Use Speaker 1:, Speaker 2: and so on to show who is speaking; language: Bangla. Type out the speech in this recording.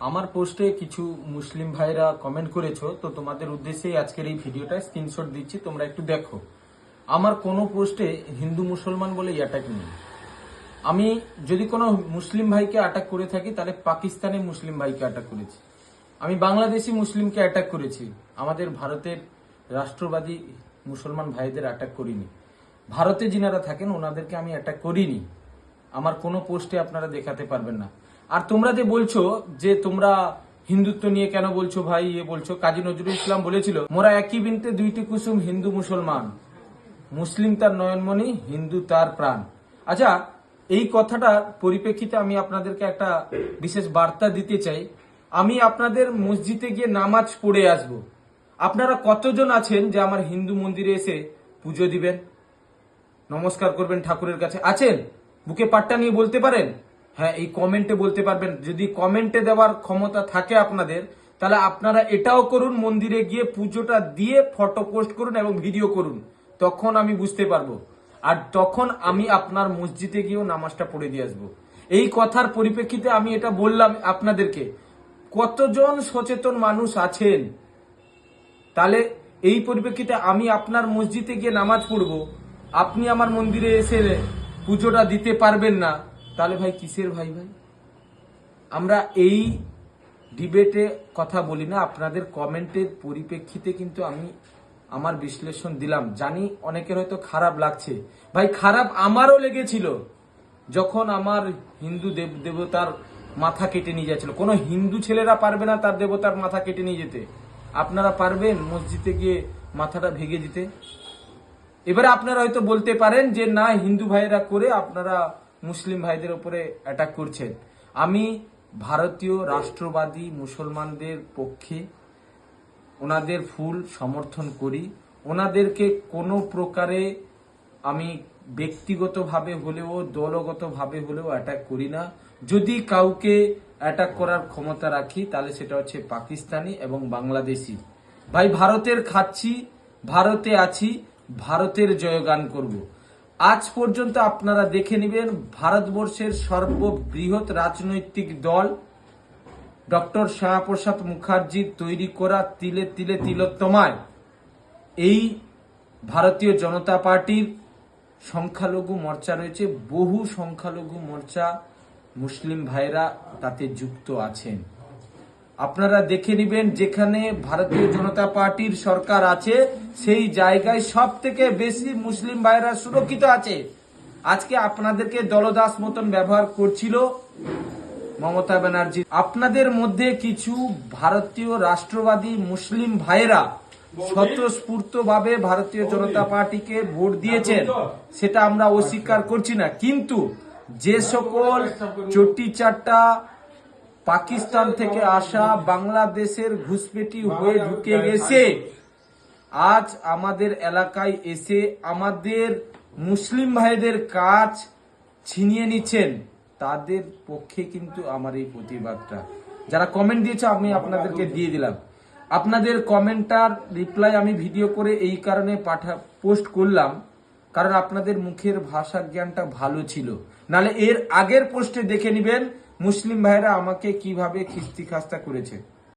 Speaker 1: আমার পোস্টে কিছু মুসলিম ভাইরা কমেন্ট করেছো, তো তোমাদের উদ্দেশ্যেই আজকের এই ভিডিওটা স্ক্রিনশট দিচ্ছি, তোমরা একটু দেখো। আমার কোনো পোস্টে হিন্দু মুসলমান বলে অ্যাটাক নেই। আমি যদি কোনো মুসলিম ভাইকে অ্যাটাক করে থাকি তাহলে পাকিস্তানি মুসলিম ভাইকে অ্যাটাক করেছি, আমি বাংলাদেশি মুসলিমকে অ্যাটাক করেছি, আমাদের ভারতের রাষ্ট্রবাদী মুসলমান ভাইদের অ্যাটাক করিনি। ভারতে যিনারা থাকেন ওনাদেরকে আমি অ্যাটাক করিনি। আমার কোনো পোস্টে আপনারা দেখাতে পারবেন না। আর তোমরা যে বলছো যে তোমরা হিন্দুত্ব নিয়ে কেন বলছো ভাই, বলছো কাজী নজরুল ইসলাম বলেছিল, মোরা একই বিনতে দুইটি কুসুম, হিন্দু মুসলমান, মুসলিম তার নয়নমণি, হিন্দু তার প্রাণ। আচ্ছা, এই কথাটার পরিপ্রেক্ষিতে আমি আপনাদেরকে একটা বিশেষ বার্তা দিতে চাই। আমি আপনাদের মসজিদে গিয়ে নামাজ পড়ে আসব। আপনারা কতজন আছেন যে আমার হিন্দু মন্দিরে এসে পুজো দিবেন, নমস্কার করবেন ঠাকুরের কাছে? আছেন? বুকে পাট্টা নিয়ে বলতে পারেন? হ্যাঁ, এই কমেন্টে বলতে পারবেন। যদি কমেন্টে দেওয়ার ক্ষমতা থাকে আপনাদের, তাহলে আপনারা এটাও করুন, মন্দিরে গিয়ে পুজোটা দিয়ে ফটো পোস্ট করুন এবং ভিডিও করুন, তখন আমি বুঝতে পারবো। আর তখন আমি আপনার মসজিদে গিয়েও নামাজটা পড়ে দিয়ে আসবো। এই কথার পরিপ্রেক্ষিতে আমি এটা বললাম আপনাদেরকে। কতজন সচেতন মানুষ আছেন? তাহলে এই পরিপ্রেক্ষিতে আমি আপনার মসজিদে গিয়ে নামাজ পড়বো, আপনি আমার মন্দিরে এসে পুজোটা দিতে পারবেন না, তাহলে ভাই কিসের ভাই? আমরা এই ডিবেটে কথা বলি না, আপনাদের কমেন্টের পরিপ্রেক্ষিতে কিন্তু আমি আমার বিশ্লেষণ দিলাম। জানি অনেকের হয়তো খারাপ লাগছে, ভাই খারাপ আমারও লেগেছিল যখন আমার হিন্দু দেবতার মাথা কেটে নিয়ে যাচ্ছিল। কোনো হিন্দু ছেলেরা পারবে না তার দেবতার মাথা কেটে নিয়ে যেতে, আপনারা পারবেন মসজিদে গিয়ে মাথাটা ভেঙে দিতে? এবারে আপনারা হয়তো বলতে পারেন যে না, হিন্দু ভাইরা করে আপনারা মুসলিম ভাইদের উপরে অ্যাটাক করছেন। আমি ভারতীয় রাষ্ট্রবাদী মুসলমানদের পক্ষে, ওনাদের ফুল সমর্থন করি। ওনাদেরকে কোনো প্রকারে আমি ব্যক্তিগতভাবে হলেও দলগতভাবে হলেও অ্যাটাক করি না। যদি কাউকে অ্যাটাক করার ক্ষমতা রাখি তাহলে সেটা হচ্ছে পাকিস্তানি এবং বাংলাদেশি। ভাই ভারতের খাচ্ছি, ভারতে আছি, ভারতের জয়গান করব। আজ পর্যন্ত আপনারা দেখে নেবেন, ভারতবর্ষের সর্ববৃহৎ রাজনৈতিক দল ডক্টর শ্যামাপ্রসাদ মুখার্জির তৈরি করা তিলে তিলে তিলোত্তমায় এই ভারতীয় জনতা পার্টির সংখ্যালঘু মোর্চা রয়েছে, বহু সংখ্যালঘু মোর্চা মুসলিম ভাইরা তাতে যুক্ত আছেন। আপনারা দেখে নেবেন, যেখানে ভারতীয় জনতা পার্টির সরকার আছে সেই জায়গায় সব থেকে বেশি মুসলিম ভাইরা সুরক্ষিত আছে। আজকে আপনাদেরকে দলদাস মতন ব্যবহার করছিল মমতা ব্যানার্জি। আপনাদের মধ্যে কিছু ভারতীয় রাষ্ট্রবাদী মুসলিম ভাইরা স্বতঃস্ফূর্তভাবে ভারতীয় জনতা পার্টিকে ভোট দিয়েছেন, সেটা আমরা অস্বীকার করছি না। কিন্তু যে সকল চটি চাটা পাকিস্তান থেকে আসা বাংলাদেশের ঘুষপেটি হয়ে ঢুকে গেছে, আজ আমাদের এলাকায় এসে আমাদের মুসলিম ভাইদের কাজ ছিনিয়ে নিচ্ছেন, তাদের পক্ষে কিন্তু আমার এই প্রতিবাদটা। যারা কমেন্ট দিয়েছে আমি আপনাদেরকে দিয়ে দিলাম। আপনাদের কমেন্টার রিপ্লাই আমি ভিডিও করে এই কারণে পোস্ট করলাম, কারণ আপনাদের মুখের ভাষা জ্ঞানটা ভালো ছিল। নালে এর আগের পোস্টে দেখে নেবেন মুসলিম ভাইরা আমাকে কিভাবে খিস্তি খাস্তা করেছে।